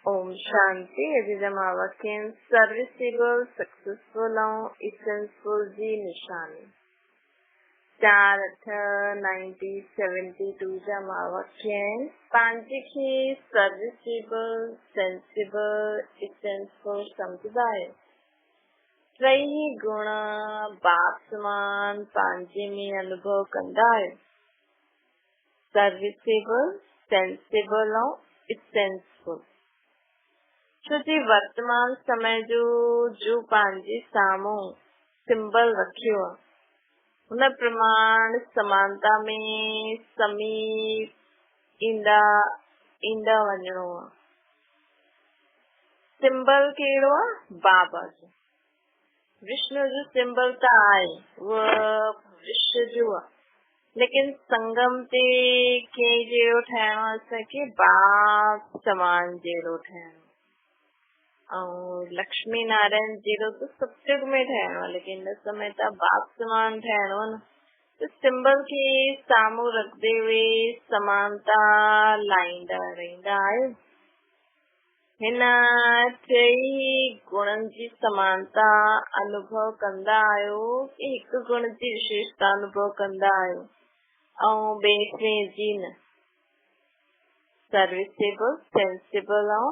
Om Shanti. यजमावकिन serviceable successful इसेंसफुल जी निशानी 4/8/1972 जमावकिन पांचिकी serviceable sensible इसेंसफुल समुदाय त्रही गुण बाप समान पांचे में अनुभव कंदा है। सर्विसेबल सेंसिबल और इसेंसफुल छो जी वर्तमान समय जो पंहिंजे साम्हूं सिंबल रखियो आहे उन प्रमाण समानता में समीप ईंदा वञणो आहे। सिंबल कहिड़ो आहे? बाबा जो। विष्णु जो सिंबल त आहे उहो भविष्य जो आहे, लेकिन संगम ते कंहिं जहिड़ो ठाहिणो आहे? असांखे बाप समान जहिड़ो ठाहिणो। लक्ष्मी नारायण जहिड़ो त सतयुग में ठाहिणो आहे, लेकिन हिन समय त बाप समान ठाहिणो आहे न। त सिंबल खे साम्हूं रखंदे हुए समानता लाहींदा रहंदा आहियो। हिन टई गुणनि जी समानता अनुभव कंदा आहियो कि हिकु गुण जी विशेषता अनुभव कंदा आहियो ऐं ॿिए जी न। सर्विसेबल सेंसिबल ऐं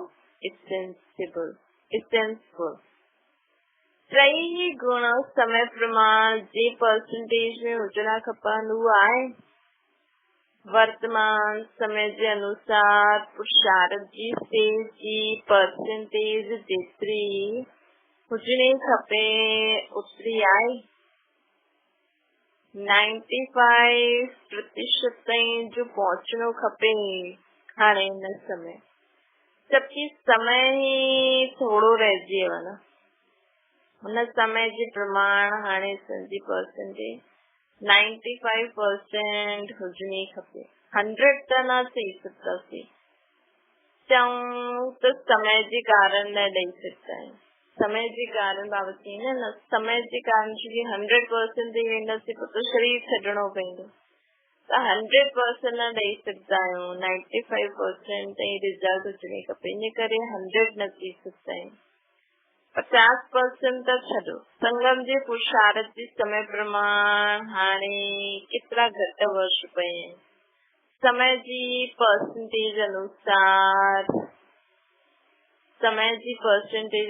इसेंसफुल टई गुण समय प्रमाण जे परसेंटेज में हुजणा खपनि उहो आहे। वर्तमान समय जे अनुसार पुरुषार्थ जी स्टेज जी परसेंटेज जेतिरी हुजणी खपे ओतिरी आहे। 95% ताईं जो पहुचणो खपे हाणे हिन समय, जबकि समय ही थोड़ो रहिजी वियो न। हुन समय जे प्रमाण हाणे असांजी परसेंटेज 95% हुजणी खपे। 100 त न चई सघंदासीं, चऊं त समय जे कारण न ॾेई सघंदा आहियूं। समय जे कारण बाबति न समय जे कारण जी 100% ॾेई वेंदासीं पोइ त शरीर छॾणो पवंदो। त 100% न ॾेई सघंदा आहियूं, 95% ताईं रिज़ल्ट हुजणी खपे, इन करे 100 न थी सघंदा आहियूं। 50% त छॾो। संगम जे पुरुषार्थ जे समय प्रमाण हाणे केतिरा घटि वर्ष पए आहिनि। समय जी परसेंटेज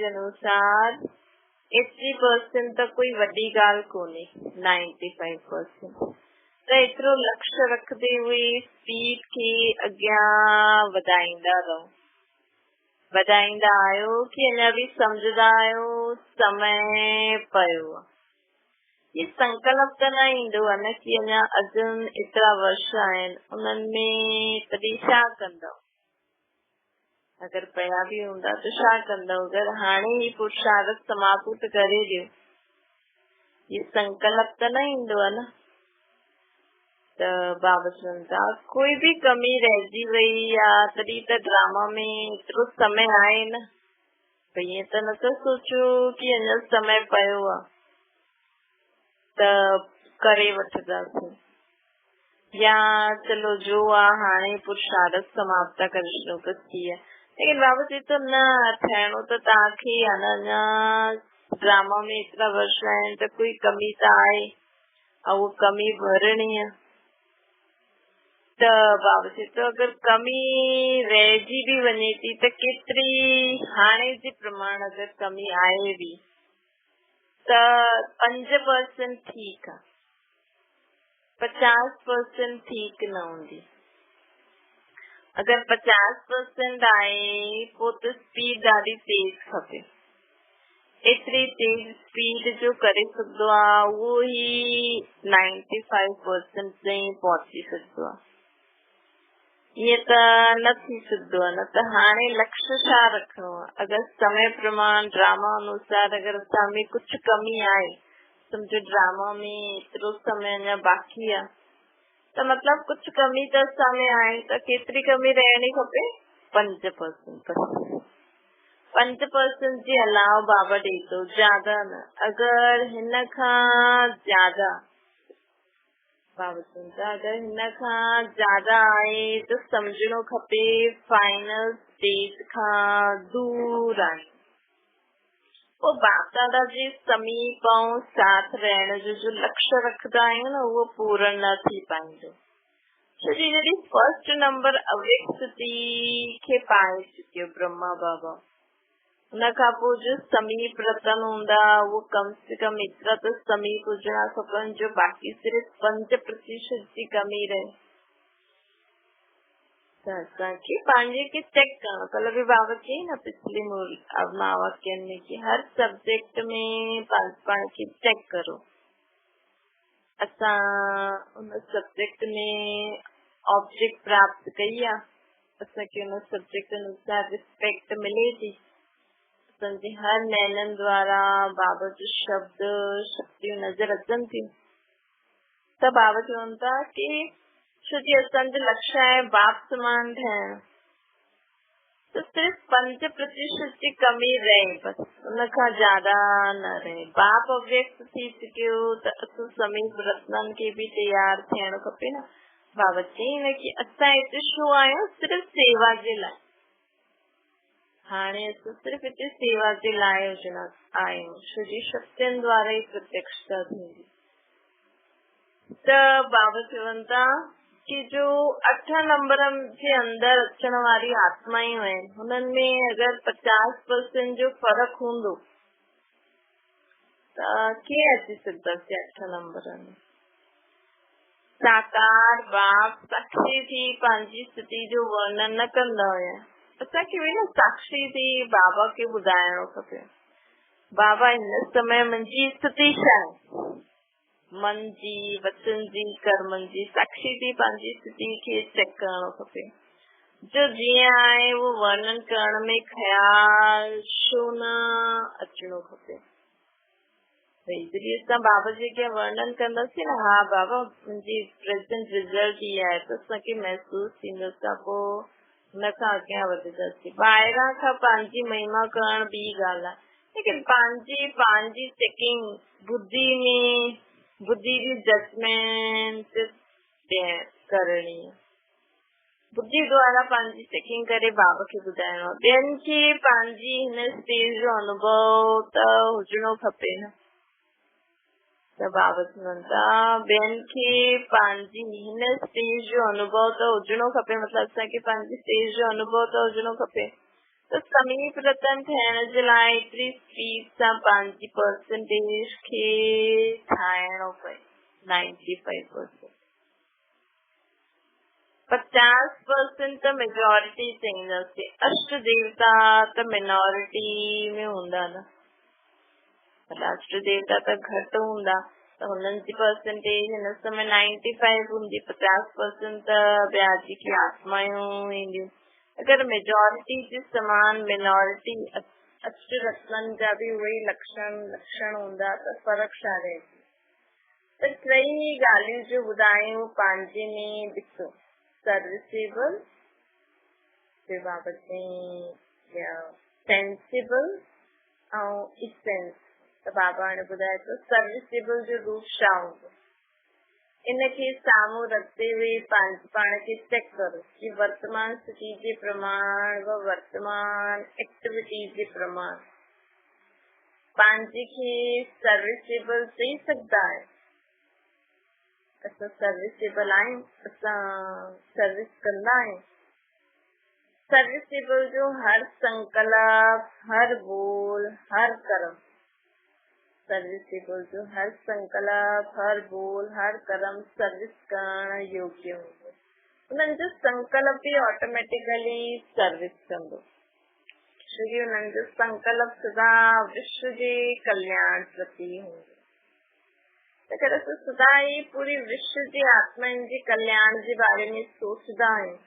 अनुसार 80% त कोई वॾी ॻाल्हि कोन्हे। 95% त एतिरो लक्ष्य रखंदे हुए स्पीड खे अॻियां वधाईंदा आहियो कि अञा बि सम्झंदा आहियो समय पियो आहे। ये संकल्प त न ईंदो आहे न कि अञा अजन एतिरा वर्ष आहिनि, उन्हनि में तॾहिं छा कंदव? अगरि पिया बि हूंदा त छा कंदव? अगरि हाणे ही पुरुषार्थ समाप्त करे ॾियो, ये संकल्प त न ईंदो आहे न। त बाबा चवनि था कोई भी कमी रहिजी वई आहे तॾहिं त ड्रामा में एतिरो समय आहे न, त ईअं त नथा सोचो कि अञा समय पियो आहे त करे वठंदासीं, या चलो जो आहे हाणे पुरुषार्थ समाप्त करे छॾो त थी आहे। लेकिन बाबा चए थो न, थियणो त तव्हांखे आहे न। अञा ड्रामा में एतिरा वर्ष आहिनि त कोई कमी त आहे ऐं उहा कमी भरणी आहे। त बाबा चए थो अगरि कमी रहिजी बि वञे थी त केतिरी, हाणे जे प्रमाण अगरि कमी आहे बि त 5% ठीकु आहे, 50% ठीक न हूंदी। अगरि 50% आहे पोइ त स्पीड ॾाढी तेज खपे। एतिरी तेज स्पीड जो करे सघंदो आहे उहो ई 95% ताईं पहुची सघंदो आहे। ईअं त न थी सघंदो आहे न। त हाणे लक्ष्य छा रखिणो आहे? अगरि समय प्रमाण ड्रामा अनुसार अगरि असां में कुझु कमी आहे, सम्झो ड्रामा में एतिरो समय अञा बाक़ी आहे, त मतिलबु कुझु कमी त असां में आहे, त केतिरी कमी रहणी खपे? 5%। 5% जे अलावा बाबा ॾेई थो, ज्यादा न। अगरि हिन खां ज्यादा बाबा चवनि था अगरि हिन खां ज्यादा आहे त सम्झणो खपे फाइनल स्टेज खां दूर आहे। वो बाप दादा जे समीप ऐं साथ रहण जो लक्ष्य रखंदा आहियूं न उहो पूरो न थी पाईंदो। छो जी जॾहिं फर्स्ट नंबर अव्यक्त स्थिति खे पाए चुकियो ब्रह्मा बाबा, उन खां पोइ जो समीप रतन हूंदा वो कम से कम एतिरा त समीप हुजणा खपनि जो बाक़ी सिर्फ़ 5% जी कमी रहे। त असांखे पंहिंजे खे चेक करणो। कल्ह बि बाबा चई न पिछली वाक्यनि में कि हर सब्जेक्ट में पाण खे चेक करो। असां उन सब्जेक्ट में ऑब्जेक्ट प्राप्त कई आहे, असांखे उन सब्जेक्ट अनुसार रिस्पेक्ट मिले थी, असांजे हर नैननि द्वारा बाबा जो शब्द शक्तियूं नज़र अचनि थियूं। त बाबा चवनि था कि छो जी असांजो लक्ष्य आहे बाप समान ठहण, तो सिर्फ 5% जी कमी रहे, बस उन खां ज्यादा न रहे। बाप अव्यक्त थी चुकियो त असां समीप रत्ननि खे बि तैयार थियणो खपे न। बाबा चई न कि असां हिते छो आहियूं, सिर्फ़ सेवा जे लाइ। हाणे असां सिर्फ़ हिते सेवा जे लाइ हुजणा आहियूं, छो जी शक्तियुनि द्वारा ई प्रत्यक्षता थींदी। त बाबा चवनि था कि जो 8 नंबर जे अंदर अचण वारी आत्मायूं आहिनि, हुननि में अगरि 50% जो फर्क हूंदो त कीअं अची सघंदासीं 8 नंबर में। साकार बाप साक्षी थी पंहिंजी स्थिति जो वर्णन न कंदा हुया। असांखे बि न साक्षी थी बाबा खे ॿुधाइणो खपे, बाबा हिन समय मुंहिंजी स्थिति छा आहे, मन जी, वचन जी, कर्मनि जी। साक्षी थी पंहिंजी स्थिति खे चेक करणो खपे। जो जीअं आहे वो वर्णन करण में ख्याल छो न अचणो खपे। भई जॾहिं असां बाबा जे अॻियां वर्णन कंदासीं न, हा बाबा मुंहिंजी प्रेजेंट रिज़ल्ट ई आहे, त असांखे महसूस थींदो, असां पोइ हुन खां अॻियां वधंदासीं। ॿाहिरां खां पंहिंजी महिमा करण ॿी ॻाल्हि आहे, लेकिन पंहिंजी चेकिंग बुद्धि में, बुद्धि जी जजमेंट करणी आहे। बुद्धि द्वारा पंहिंजी चेकिंग करे बाबा खे ॿुधाइणो आहे। ॿियनि खे पंहिंजी हिन स्टेज जो अनुभव त हुजणो खपे न। त बाबा चवनि था ॿियनि खे पंहिंजी हिन स्टेज जो अनुभव त हुजणो खपे, मतिलबु असांखे पंहिंजी स्टेज जो अनुभव त हुजणो खपे। त समीप रतन थियण जे लाइ एतिरी स्पीड सां पंहिंजी परसेंटेज खे ठाहिणो पए 95%। 50% त मेजोरिटी चईंदासीं, अष्ट देवता त मिनोरिटी में हूंदा न, अष्ट देवता त घटि हूंदा, त हुननि जी परसेंटेज हिन समय 95 हूंदी। 50% त ॿिया जेकी आत्मायूं ईंदियूं। अगरि मेजोरिटी जे समान मिनोरिटी अष्ट रत्ननि जा बि उहे ई लक्षण हूंदा त फ़र्क़ु छा रहे। त टई ॻाल्हियूं जो ॿुधायूं पंहिंजे में ॾिसो, सर्विसेबल, बाबा सेंसिबल ऐं इसेंस। त बाबा हाणे ॿुधाए थो सर्विसेबल जो रूप छा हूंदो। इनखे साम्हूं रखते हुए पाण खे चेक करो कि वर्तमान स्थिति जे प्रमाण व वर्तमान एक्टिविटी जे प्रमाण पंहिंजे खे सर्विसेबल चई सघंदा आहे। असां सर्विसेबल आहियूं, असां सर्विस कंदा आहियूं। सर्विसेबल जो हर संकल्प, हर बोल, हर कर्म, सर्विसेबल जो हर संकल्प, हर बोल, हर कर्म सर्विस करण योग्य हूंदो। उन्हनि जो संकल्प बि ऑटोमेटिकली सर्विस कंदो, छोकी उन्हनि जो संकल्प सदा विश्व जे कल्याण प्रति हूंदो। अगरि असां सदा ई पूरी विश्व जे आत्माउनि जे कल्याण जे बारे में सोचदा आहियूं,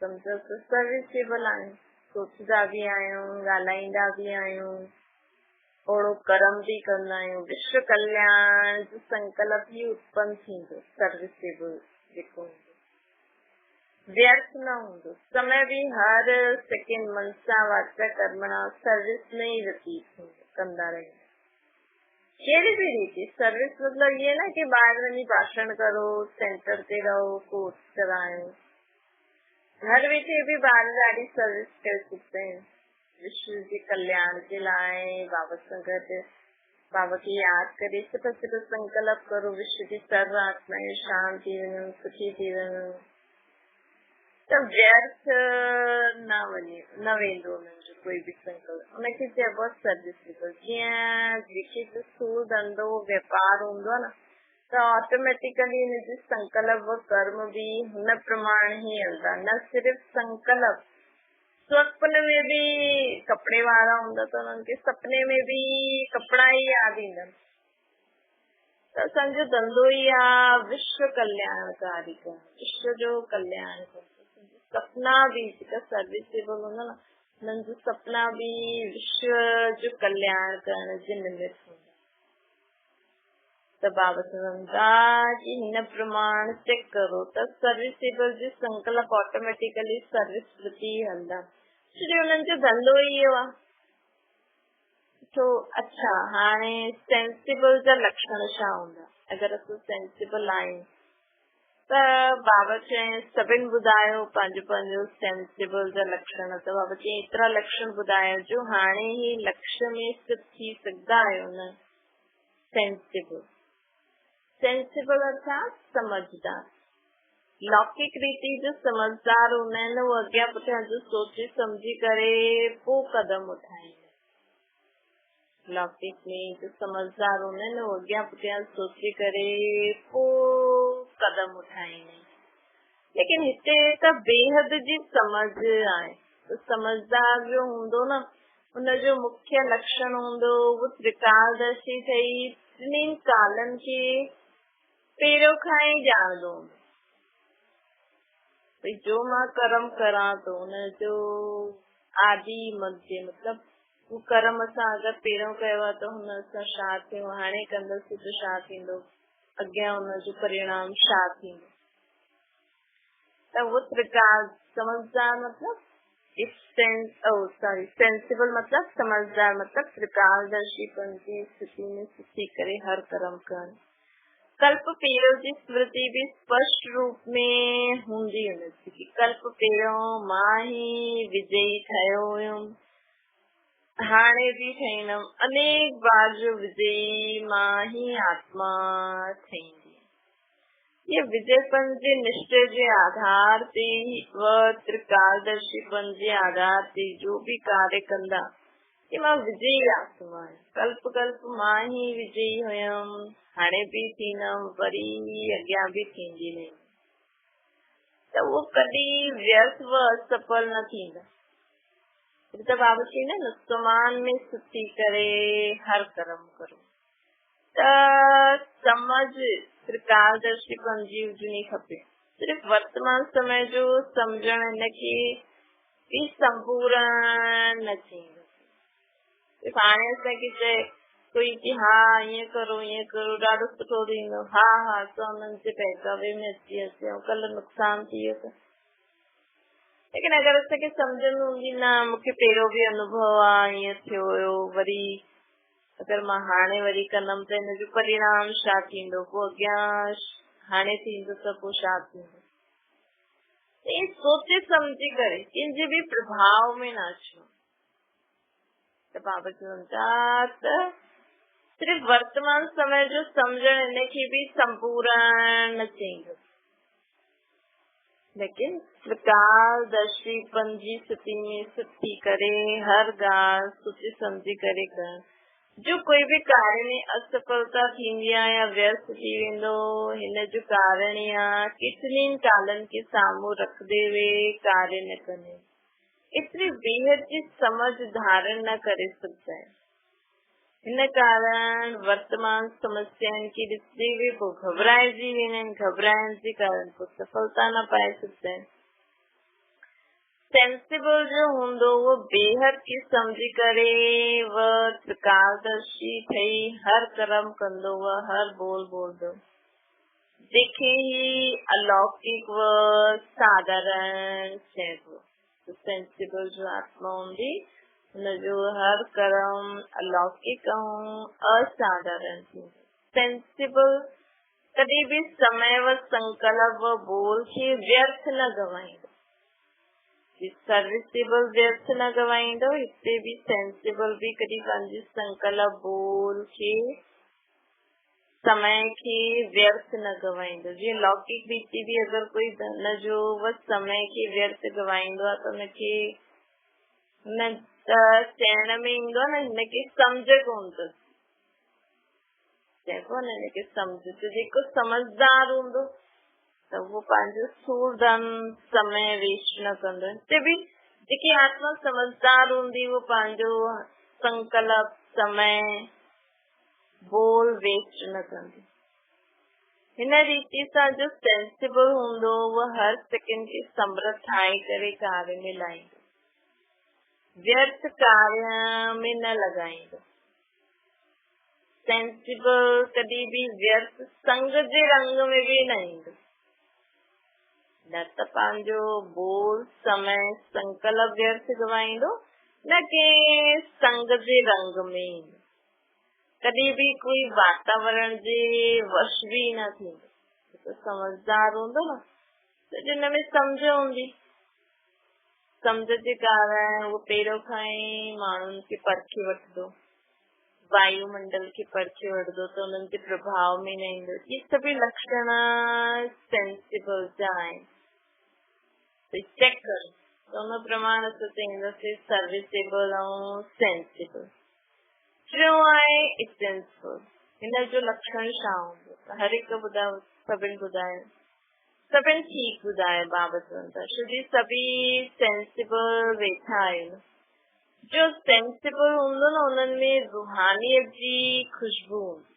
सम्झो त सर्विसेबल आहियूं, सोचदा बि आहियूं, ॻाल्हाईंदा बि आहियूं, ओड़ो कर्म बि कंदा आहियूं, विश्व कल्याण जो संकल्प ही उत्पन्न थींदो। सर्विसेबल जेको हूंदो व्यर्थ न हूंदो, समय बि हर सेकेंड मनसा वाचा कर्मणा सर्विस में ई व्यतीत कंदा रहंदा। कहिड़ी बि रीति सर्विस मतलब ये ना कि ॿाहिरि वञी भाषण करो, सेंटर ते रहो, कोर्स करायो। घर वेठे भी ॿार ॾाढी सर्विस करे सघंदा आहिनि विश्व जे कल्याण जे लाइ। बाबा सां गॾु बाबा खे यादि करे सिर्फ़ु संकल्प करो विश्व जी सर्व आत्माएं शांत थी वञनि, सुखी थी वञनि, त व्यर्थ न वेंदो उन्हनि जो कोई बि संकल्प। उनखे चइबो आहे सर्विसेबल। जीअं जेके स्थूल धंधो व्यापार हूंदो आहे न, त ऑटोमेटिकली हिनजी संकल्प व कर्म भी हुन प्रमाण ही हलंदा। न सिर्फ़ संकल्प, स्वप्न में भी कपिड़े वारा हूंदा त उन्हनि खे सपने में भी कपिड़ा ई यादि ईंदा। त असांजो धंधो ई आहे विश्व कल्याणकारी करणु, विश्व जो कल्याण करणु। सपना भी जेका सर्विसेबल हूंदा न, हुननि जो सपना भी विश्व जो कल्याण करण जे निमित्त हूंदा। त बाबा चवंदा कि हिन प्रमाण चेक करो त सर्विसेबल जो संकल्प ऑटोमेटिकली सर्विस प्रति हलंदा, छोजो हुननि जो धंधो ई इहो आहे। तो अच्छा, हाणे सेंसिबल जा लक्षण छा हूंदा? अगरि असां सेंसिबल आहियूं त बाबा चई सभिनि ॿुधायो पंहिंजो पंहिंजो सेंसिबल जा लक्षण। त बाबा चई एतिरा लक्षण ॿुधायो जो हाणे ई लक्ष्य में स्थित थी सघंदा आहियो न। सेंसिबल अर्थात समझदार। लौकिक रीति जो समझदार हूंदा आहिनि, उहो अॻियां पुठियां जो सोचे सम्झी करे पोइ कदम उठाईंदा। लौकिक में जो समझदार हूंदा आहिनि, उहो अॻियां पुठियां सोचे करे पोइ कदम उठाईंदा। लेकिन हिते त बेहद जी समझ आहे। तो समझदार जो हूंदो न, उनजो मुख्य लक्षण हूंदो उहो त्रिकालदर्शी ठही टिनी कालनि खे पहिरियों खां ई ॼाणंदो हूंदो। भई जो मां कर्म करां थो उनजो आदि मध्य मतलब वो कर्म असां अगरि पहिरियों कयो आहे त हुन सां छा थियो, हाणे कंदसि त छा थींदो, अॻियां हुनजो परिणाम छा थींदो। त उहो त्रिकाल समझदार मतलब सेंसिबल मतलब समझदार मतलब त्रिकालदर्शीपन जी स्थिति में स्थिति करे हर कर्म करणु। कल्प पहिरियों जी स्मृति भी स्पष्ट रूप में हूंदी हुनजी कि कल्प पहिरियों मां ही विजयी ठहियो हुयुमि, हाणे भी ठहींदमि, अनेक बार जो विजयी मां ही आत्मा ठहींदी। ये विजयपन जे निश्चय जे आधार ते व त्रिकालदर्शीपन जे आधार ते जो भी कार्य कंदा कि मां विजयी आत्मा आहियां। कल्प कल्प मां ही विजयी हुयमि, हाणे भी थींदमि, वरी अॻियां भी थींदी नहीं। त उहो कॾहिं व्यर्थ व असफल न थींदा। त बाबा चईंदा न समान में सुठी करे हर कर्म करो। त समझ त्रिकालदर्शीपन जी हुजणी खपे। सिर्फ़ वर्तमान समय जो सम्झण हिनखे भी संपूर्ण न थींदो। सिर्फ़ हाणे असांखे चए कोई कि हा ईअं करो ॾाढो सुठो थींदो, हा असां हुननि जे बहकावे में अची वियासीं, कल्ह नुक़सान थी वियो। लेकिन अगरि असांखे सम्झ में हूंदी न मूंखे पहिरियों भी अनुभव आहे, ईअं थियो हुयो, वरी अगरि मां हाणे वरी कंदमि त हिनजो परिणाम छा थींदो, पोइ अॻियां हाणे थींदो त पोइ छा थींदो। ये सोचे सम्झी करे कंहिंजे भी प्रभाव में न अचो। त बाबा चवनि था त सिर्फ़ वर्तमान समय जो सम्झण हिनखे भी संपूर्ण न चईंदो, लेकिन त्रिकालदर्शीपन जी स्थिति में स्थिति करे हर ॻाल्हि सोचे सम्झी करे करणु। जो कोई भी कार्य में असफलता थींदी आहे या व्यर्थ थी वेंदो, हिन जो कारण ई आहे केतिरनि कालनि के साम्हूं रखदे हुए कार्य न कनि। एतिरी बेहद जी समझ धारण न करे सघंदा आहिनि। हिन कारण वर्तमान समस्याउनि खे ॾिसंदे हुए पोइ घबराइजी वेंदा आहिनि, घबराइण जे कारण पोइ सफलता न पाए सघंदा आहिनि। सेंसिबल जो हूंदो वो बेहद की समझी करे व त्रिकालदर्शी ठही हर कर्म कंदो व हर बोल बोलंदो, जेके ही अलौकिक व साधारण चइबो। सेंसिबल जो आत्मा हूंदी जो हर कर्म अलौकिक असाधारण थी। सेंसिबल कभी भी समय व संकल्प व बोल के व्यर्थ न गवाईंदो। सर्विसेबल व्यर्थ न गवाईंदो, हिते भी सेंसिबल भी कभी पंहिंजी संकल्प बोल के समय के व्यर्थ न गवाईंदो। जीअं लौकिक रीति भी अगर कोई धन जो व समय के व्यर्थ गवाईंदो आहे त हुनखे न चइण में ईंदो आहे न हिनखे सम्झ कोन अथसि, चइबो आहे न हिनखे सम्झ। त जेको समझदार हूंदो त उहो पंहिंजो स्थूल धन समय वेस्ट न कंदो। हिते बि जेकी आत्मा समझदार हूंदी उहो पंहिंजो संकल्प समय बोल वेस्ट न कंदी। हिन रीति सां जो सेंसिबल हूंदो उहो हर सेकेंड खे समर्थ ठाहे करे कार्य में लाईंदो, व्यर्थ कार्य में न लॻाईंदो। सेंसिबल कॾहिं बि व्यर्थ संग जे रंग में बि न ईंदो, न त पंहिंजो बोल समय संकल्प व्यर्थ गवाईंदो, न के संग जे रंग में ईंदो। कॾहिं बि कोई वातावरण जे वश बि न थींदो। तो समझदार हूंदो न त जिन में सम्झ हूंदी, सम्झ जे कारण उहो पहिरियों खां ई माण्हुनि खे परखे वठंदो, वायुमंडल खे परखे वठंदो त उन्हनि जे प्रभाव में न ईंदो। इहे सभई लक्षण सेंसिबल जा आहिनि। चेक करो त उन प्रमाण असां चईंदासीं सर्विसेबल ऐं सेंसिबल। टियों आहे इसेंसफुल। हिन जो लक्षण छा हूंदो त हर हिकु ॿुधायो, सभिनि ॿुधायो, सभिनि ठीक ॿुधायो बाबति वंदा छोजी सभी सेंसिबल वेठा आहिनि। जो सेंसिबल हूंदो न उन्हनि में रूहानियत जी खुशबू हूंदी।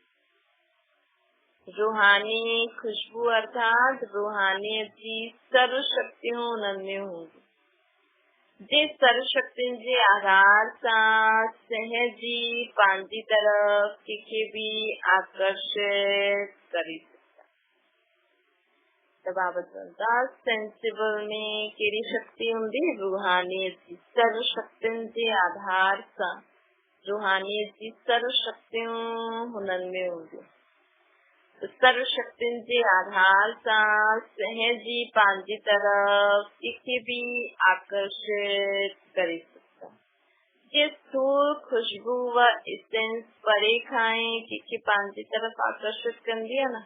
रूहानी खुशबू अर्थात रूहानियत जी सर्व शक्तियूं उन्हनि में हूंदी, जे सर्व शक्तियुनि जे आधार सां सहजी पंहिंजी तरफ़ कंहिंखे बि आकर्षित करे सेंसिबल में कहिड़ी शक्ति हूंदी? रूहानियत जी सर्व शक्तियुनि जे आधार सां रूहानियत जी सर्व शक्तियूं हुननि में हूंदियूं। सर्व शक्तियुनि जे आधार सां सहजी पंहिंजी तरफ़ कंहिंखे बि आकर्षित करे सघंदा। जे स्थूल खुशबू व इसेंस परे खां ई कंहिंखे पंहिंजी तरफ़ आकर्षित कंदी आहे न,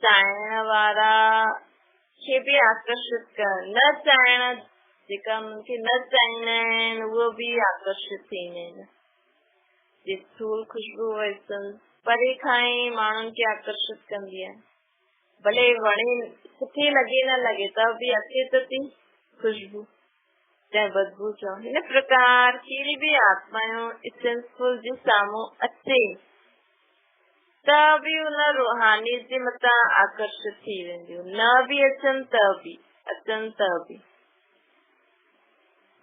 चाहिण वारा खे बि आकर्षित कर, न चाहिण जेका उनखे न चाहींदा आहिनि उहो बि आकर्षित थींदा आहिनि। जे स्थूल खुशबू व इसेंस परे खां ई माण्हुनि खे आकर्षित कंदी आहे, भले वणे सुठी लॻे न लॻे त बि अचे त थी खुशबू चाहे बदबू चओ। हिन प्रकार कहिड़ी बि आत्माऊं इसेंसफुल जे साम्हूं अचे त बि उन रूहानी जे मथां आकर्षित थी वेंदियूं, न बि अचनि त बि, अचनि त बि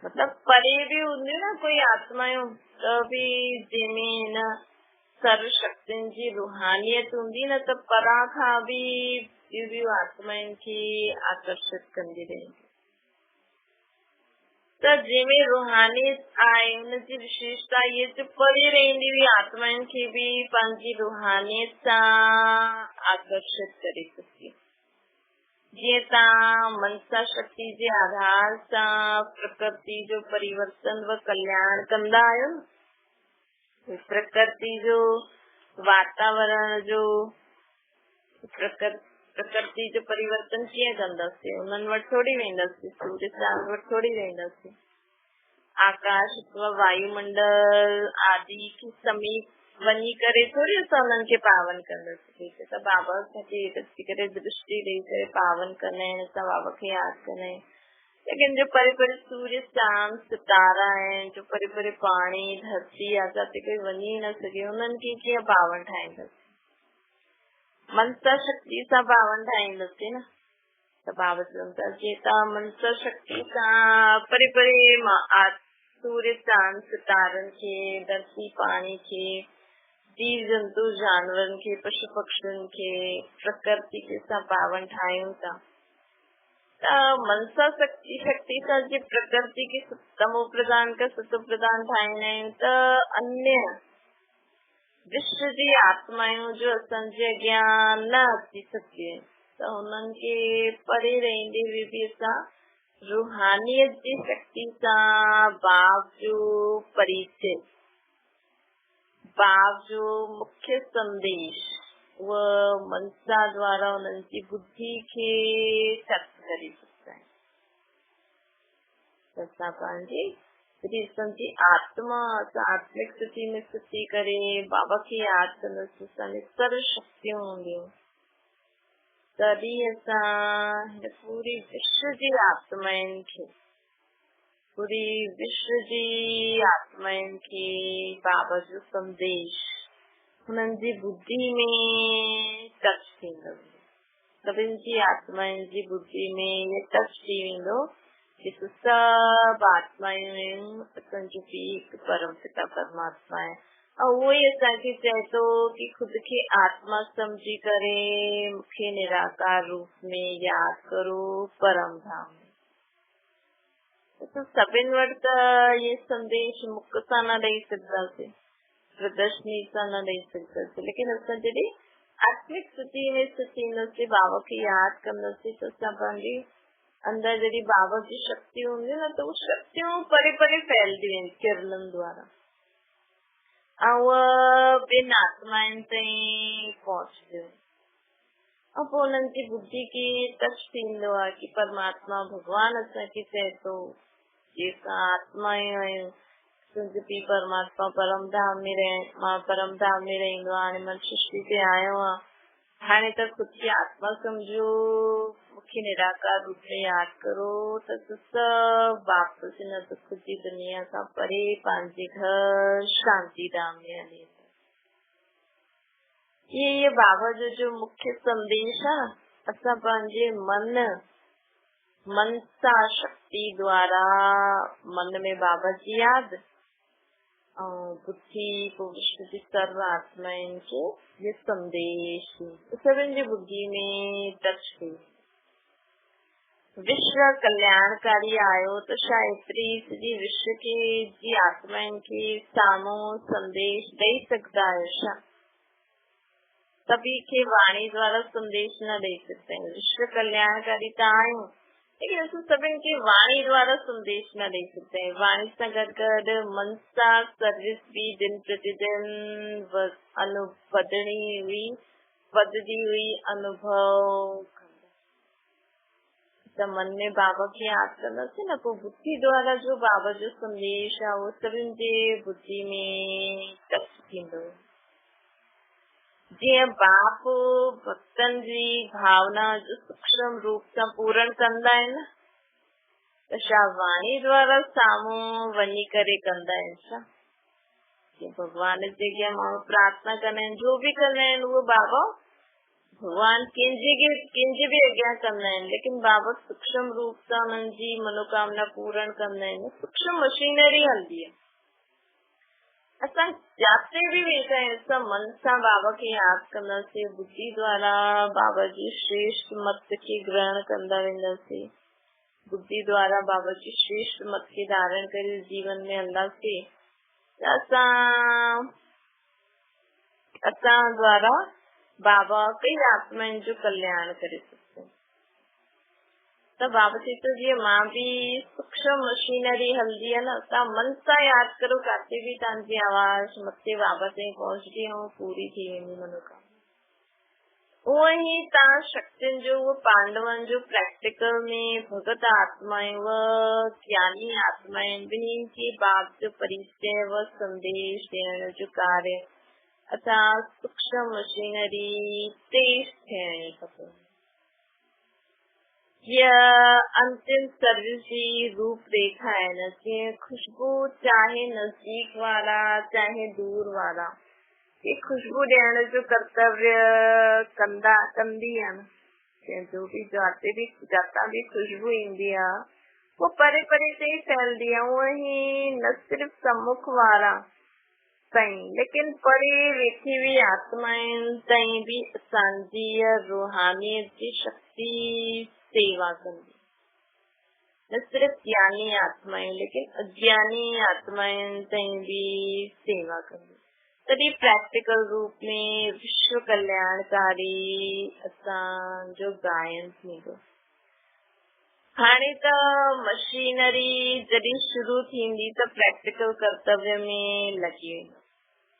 मतलब परे बि हूंदियूं न कोई आत्माऊं त बि जंहिंमें न सर्व शक्तियुनि जी रूहानियत हूंदी न त परां खां बि ॿियूं आत्माउनि खे आकर्षित कंदी रहंदी। त जंहिंमें रूहानियत आहे उनजी विशेषता इहे जो परे रहंदी हुई आत्माउनि खे बि पंहिंजी रूहानियत सां आकर्षित करे सघे। जीअं तव्हां मनसा शक्ति जे आधार सां प्रकृति जो परिवर्तन व कल्याण कंदा आहियो, प्रकृति जो वातावरण जो प्रकृति जो परिवर्तन कीअं कंदासीं? उन्हनि वटि थोरी वेंदासीं, सूर्य चांद वटि थोरी वेंदासीं, आकाश अथवा वायुमंडल आदि के समीप वञी करे थोरी असां उन्हनि खे पावन कंदासीं। त बाबा असांखे अची करे दृष्टि ॾेई करे पावन कंदा आहिनि, असां बाबा खे यादि कंदा आहियूं। लेकिन जो परे परे सूर्य चांद सितारा आहिनि, जो परे परे पाणी धरती आहे, जिते कोई वञी न सघे, उन्हनि खे कीअं पावन ठाहींदासीं? मनसा शक्ति सां पावन ठाहींदासीं न। त बाबा चवनि था जे तव्हां मनसा शक्ति सां परे परे सूर्य चांद सितारनि खे, धरती पाणी खे, जीव जंतु जानवरनि खे, पशु पक्षियुनि खे, प्रकृति के सां पावन ठाहियूं था मनसा शक्ति सां जे प्रकृति के तमो प्रधान का सतो प्रधान ठाहींदा आहियूं त अन्य विश्व जी आत्मायूं जो असांजे अॻियां न अची सघे त उन्हनि खे परे रहंदे हुए बि असां रूहानियत जी शक्ति सां भाव जो परिचय, भाव जो मुख्य संदेश वो मनसा द्वारा उन्हनि जी बुद्धि खे टच करे सघंदा आहियूं। असां पंहिंजी असांजी आत्मा असां आत्मिक स्थिति में स्थिति करे बाबा खे यादि कंदासीं, असांजी सर्व शक्तियूं हूंदियूं, तॾहिं असां हिन पूरी विश्व जी आत्माउनि खे, पूरी विश्व जी आत्माउनि खे बाबा जो संदेश हुननि जी बुद्धि में टच थींदो, सभिनि जी आत्माउनि जी बुद्धि में इहो टच थी वेंदो कि सभु आत्मायूं असांजो बि हिकु परम पिता परमात्मा आहे ऐं उहो ई असांखे चए थो कि ख़ुदि खे आत्मा सम्झी करे मूंखे निराकार रूप में यादि करो परम धाम में। त सभिनि वटि त इहे संदेश मुख सां न ॾेई सघंदासीं, प्रदर्शनी सां न ॾेई सघंदासीं, लेकिन असां जॾहिं आत्मिक स्थिति में स्थित थींदासीं, बाबा खे यादि कंदासीं त असां पंहिंजी अंदर जॾहिं बाबा जी शक्ति हूंदी न त उहे शक्तियूं परे परे फैलदियूं आहिनि किरणनि द्वारा ऐं उहे ॿिनि आत्माउनि ताईं पहुचदियूं ऐं पोइ उन्हनि जी बुद्धि खे टच थींदो आहे कि परमात्मा भॻवान असांखे चए थो कि असां आत्मायूं आहियूं, असांजो पीउ परमात्मा परम धाम में मां परम धाम में रहंदो आहे, हाणे मां सृष्टि ते आयो आहियां, हाणे त ख़ुदि खे आत्मा सम्झो, मूंखे निराकार रूप में यादि करो त सभु वापसि न त ख़ुदि जी दुनिया खां परे पंहिंजे घर शांति धाम में हले। ये बाबा जो मुख्य संदेश आहे, असां पंहिंजे मनसा शक्ति द्वारा मन में बाबा जी यादि ऐं बुद्धि पोइ विश्व जी सर्व आत्माउनि खे ये संदेश सभिनि जी बुद्धि में टच थी। विश्व कल्याणकारी आयो त छा एतिरी सॼी विश्व खे जी आत्माउनि खे साम्हूं संदेश ॾेई सघंदा आहियो छा? सभी खे वाणी द्वारा संदेश न ॾेई सघंदा आहियूं, विश्व कल्याणकारी त आहियूं लेकिन असां सभिनि खे वाणी द्वारा संदेश न ॾेई सघंदा आहियूं। वाणी सां गॾु गॾु मनसा सर्विस बि दिन प्रतिदिन वधदी हुई अनुभव त मन में बाबा खे यादि कंदासीं न, पोइ बुद्धि द्वारा जो बाबा जो संदेश आहे उहो सभिनि जे बुद्धि में टच थींदो। जीअं बाप भक्तनि जी भावना जो सूक्ष्म रूप सां पूरण कंदा आहिनि त छा वाणी द्वारा साम्हूं वञी करे कंदा आहिनि छा? भॻवान जे अॻियां माण्हू प्रार्थना कंदा आहिनि, जो बि कंदा आहिनि उहो बाबा भगवान कंहिंजे बि अॻियां कंदा आहिनि, लेकिन बाबा सूक्ष्म रूप सां उन्हनि जी मनोकामना पूरण कंदा आहिनि। सूक्ष्म मशीनरी हलंदी आहे, असां जाते बि वेठा आहियूं असां मन सां बाबा खे यादि कंदासीं, बुद्धि द्वारा बाबा जी श्रेष्ठ मत खे ग्रहण कंदा वेंदासीं, बुद्धि द्वारा बाबा जी श्रेष्ठ मत खे धारण करे जीवन में हलंदासीं त असां द्वारा बाबा कई आत्माउनि जो कल्याण करे सघंदा आहियूं। त बाबा चए थो जीअं मां बि सूक्ष्म मशीनरी हलंदी आहे न, तव्हां मन सां यादि करो काथे बि तव्हांजी आवाज़ मथे बाबा ताईं पहुचंदी ऐं पूरी थी वेंदी मनोकामना। उहो ई तव्हां शक्तियुनि जो उहो पांडवनि जो प्रैक्टिकल में भगत आत्माएं व ज्ञानी आत्माएं ॿिन्ही खे बाप जो परिचय व संदेश ॾियण जो कार्य असां सूक्ष्म मशीनरी तेज थियणी खपे। अंतिम सर्विस जी रूपरेखा है न, जीअं खुशबू चाहे नजदीक वारा चाहे दूर वारा ये खुशबू ॾियण जो कर्तव्य कंदी आहे न, जो बि जाता भी खुशबू ईंदी आहे वो परे परे से ही फैलदी आहे। उहो ही न सिर्फ सम्मुख वारा ताईं लेकिन परे वेठी हुई आत्माउनि ताईं भी असांजी रूहानियत जी शक्ति सेवा कंदी। न सिर्फ ज्ञानी आत्माएं लेकिन अज्ञानी आत्माएं ताईं भी सेवा कंदी। तॾहिं प्रैक्टिकल रूप में विश्व कल्याणकारी असां जो गायन थींदो। हाणे त मशीनरी जॾहिं शुरू थींदी त प्रैक्टिकल कर्तव्य में लॻी वेंदो।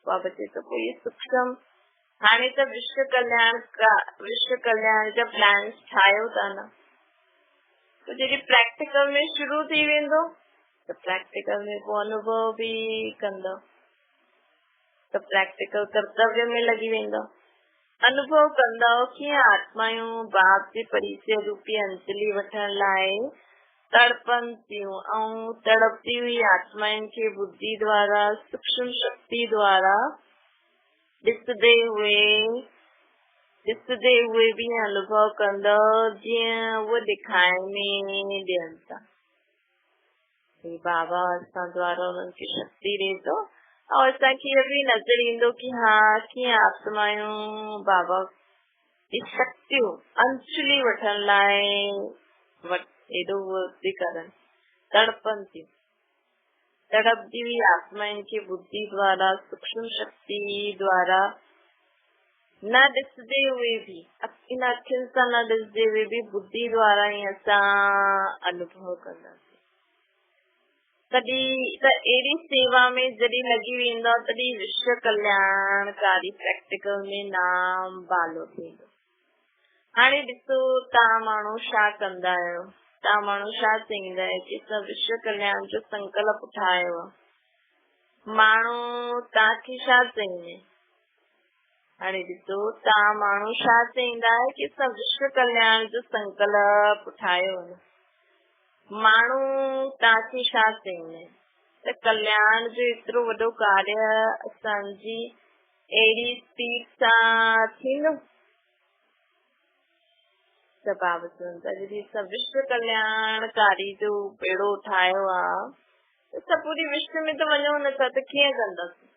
बाबा चए थो पोइ सूक्ष्म हाणे त विश्व कल्याण जा प्लान्स ठाहियो था न, तो जॾहिं प्रैक्टिकल में शुरू थी वेंदो त प्रैक्टिकल में पोइ अनुभव बि कंदो, त प्रैक्टिकल कर्तव्य में लॻी वेंदो। अनुभव कंदव कीअं आत्मायूं बाप जे परिचय रूपी अंजलि वठण लाइ तड़पनि थियूं ऐं तड़पती हुई आत्माउनि खे बुद्धि द्वारा सूक्ष्म शक्ति द्वारा ॾिसंदे हुए भी अनुभव कंदव जीअं उहे ॾेखारण में ॾियनि था। बाबा असां द्वारा उन्हनि खे शक्ति ॾे थो और असांखे इहो बि नज़र ईंदो कि हा कीअं आत्मायूं बाबा जी शक्तियूं अंजलि वठण लाइ एॾो थी करनि, तड़पनि थियूं। तड़पदी हुई आत्माउनि खे बुद्धि द्वारा सूक्ष्म शक्ति द्वारा न ॾिसंदे हुए भी, इन अखियुनि सां न ॾिसंदे हुए भी बुद्धि द्वारा ई असां अनुभव कंदासीं। तॾहिं त अहिड़ी सेवा में जॾहिं लॻी वेंदो तॾहिं विश्व कल्याणकारी प्रैक्टिकल में नाम बालो थींदो। हाणे ॾिसो तव्हां माण्हू छा कंदा आहियो, तव्हां माण्हू छा चईंदा आहियो कि असां विश्व कल्याण जो संकल्प ठाहियो आहे, माण्हू तव्हांखे छा चईंदा? हाणे ॾिसो तव्हां माण्हू छा चईंदा आहियो कि असां विश्व कल्याण जो संकल्प ठाहियो आहे, माण्हू तव्हांखे छा चईंदा आहिनि त कल्याण जो एतिरो वॾो कार्य असांजी अहिड़ी स्पीड सां थींदो? त बाबा चवनि था जॾहिं असां विश्व कल्याणकारी जो बेड़ो ठाहियो आहे त असां पूरी विश्व में त वञूं नथा त कीअं कंदासीं?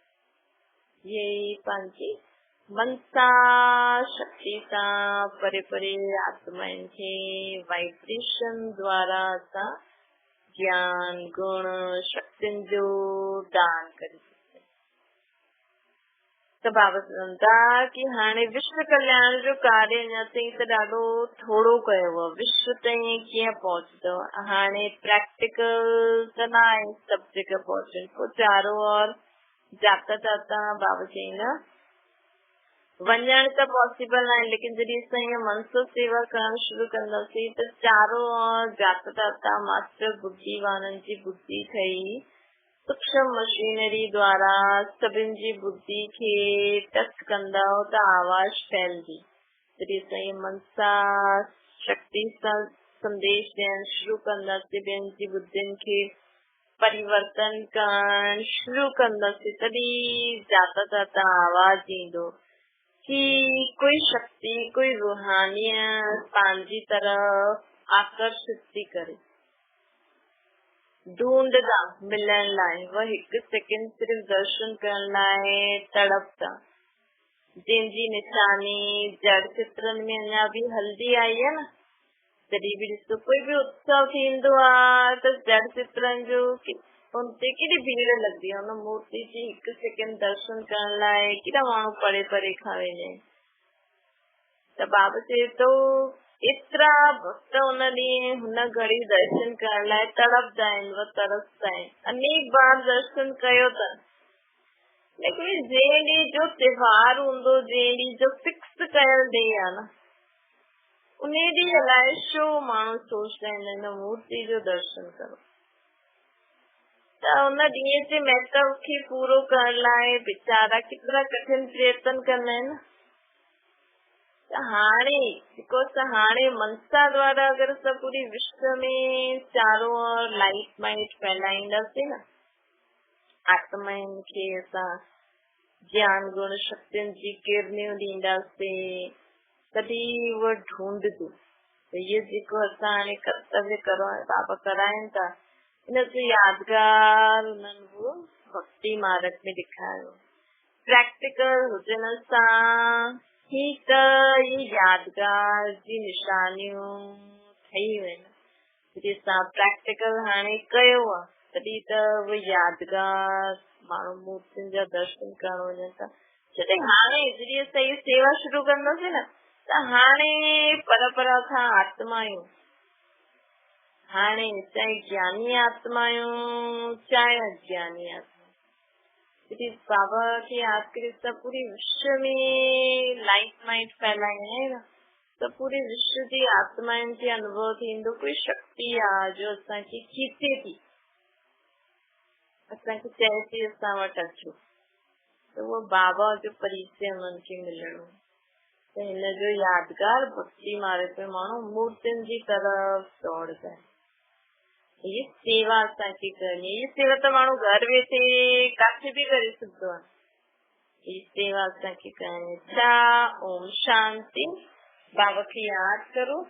इहे ई पंहिंजी मन सां शक्ति सां परे परे आत्माउनि खे वाइब्रेशन द्वारा असां ज्ञान गुण शक्तियुनि जो दान करे सघंदा। त बाबा चवनि था कि हाणे विश्व कल्याण जो कार्य अञा ताईं त ॾाढो थोरो कयो आहे, विश्व ताईं कीअं पहुचंदो? हाणे प्रैक्टिकल त न आहे सभु जगह पहुचनि, पोइ चारो और जाता जाता बाबा चईंदा वञण त पॉसिबल न आहे, लेकिन जॾहिं असां ईअं मन सां सेवा करणु शुरू कंदासीं त चारो और जाता जाता मास्टर बुद्धि वारनि जी बुद्धि ठही सूक्ष्म मशीनरी द्वारा सभिनि जी बुद्धि खे टच कंदव त आवाज़ फैलंदी। जॾहिं असां ईअं मन सां शक्ति सां संदेश ॾियणु शुरू कंदासीं, ॿियनि जी बुद्धियुनि खे परिवर्तन करणु शुरू कंदासीं, तॾहिं जाता जाता आवाज़ ईंदो कि कोई शक्ति कोई रूहानियत पंहिंजी तरफ आकर्षित थी करे, ढूंढदा मिलण लाइ, वह हिकु सेकंड सिर्फ दर्शन करण लाइ तड़पदा, जंहिंजी निशानी जड़ चित्रनि में अञा बि हल्दी आई आहे न। जॾहिं बि ॾिसो कोई बि उत्सव थींदो आहे त जड़ चित्रनि जो उन ते केॾी भीड़ लॻंदी आहे, उन मूर्ति जी हिकु सेकंड दर्शन करण लाइ केॾा माण्हू परे परे खां वेंदा आहिनि। त बाबा चए थो एतिरा भक्त हुन ॾींहुं हुन घड़ी दर्शन करण लाइ तड़पदा आहिनि, व तरसदा आहिनि, अनेक बार दर्शन कयो अथनि, लेकिन जंहिं ॾींहुं जो त्योहार हूंदो, जंहिं ॾींहुं जो फिक्स कयल डे आहे न, उन ॾींहुं अलाए छो माण्हू सोचदा आहिनि हिन मूर्ति जो दर्शन करो। त हुन ॾींहं जे महत्व खे पूरो करण लाइ वीचारा केतिरा कठिन प्रयत्न कंदा आहिनि। त हाणे जेको असां हाणे मनसा द्वारा अगरि असां पूरी विश्व में चारो और लाइट माइट फैलाईंदासीं न, आत्माउनि खे असां ज्ञान गुण शक्तियुनि जी किरणियूं ॾींदासीं, तॾहिं उहा ढूंढदो। त इहो जेको असां हाणे कर्तव्य करो बाबा कराइनि था, इन जो यादगार उन्हनि उहो भक्ति मार्ग में ॾेखारियो। प्रैक्टिकल हुजण सां ही त ये यादगार जी निशानियूं ठही वेंदा। प्रैक्टिकल हाणे कयो आहे तॾहिं त उहे यादगार माण्हू मूर्तियुनि जा दर्शन करण वञनि था। जॾहिं हाणे जॾहिं असां इहा सेवा शुरू कंदासीं न त हाणे परंपरा खां आत्मा आहियूं, हाणे चाहे ज्ञानी आत्मा आहियूं चाहे अज्ञानी आत्मा। जॾहिं बाबा खे यादि करे असां पूरे विश्व में लाइट माइट फैलाइण आहे न त पूरे विश्व जी आत्माउनि खे अनुभव थींदो कोई शक्ति आहे जो असांखे खीचे थी, असांखे चए थी असां वटि अचो, त उहो बाबा जो परिचय उन्हनि खे मिलणो। त हिन जो यादगार भक्ति मारे पे माण्हू मूर्तियुनि जी तरफ़ दौड़दा है। ये सेवा असांखे करणी, ये सेवा त माण्हू घर वेठे काथे बि करे सघंदो आहे। ये सेवा असांखे करणी। ओम शांति। बाबा खे यादि करो।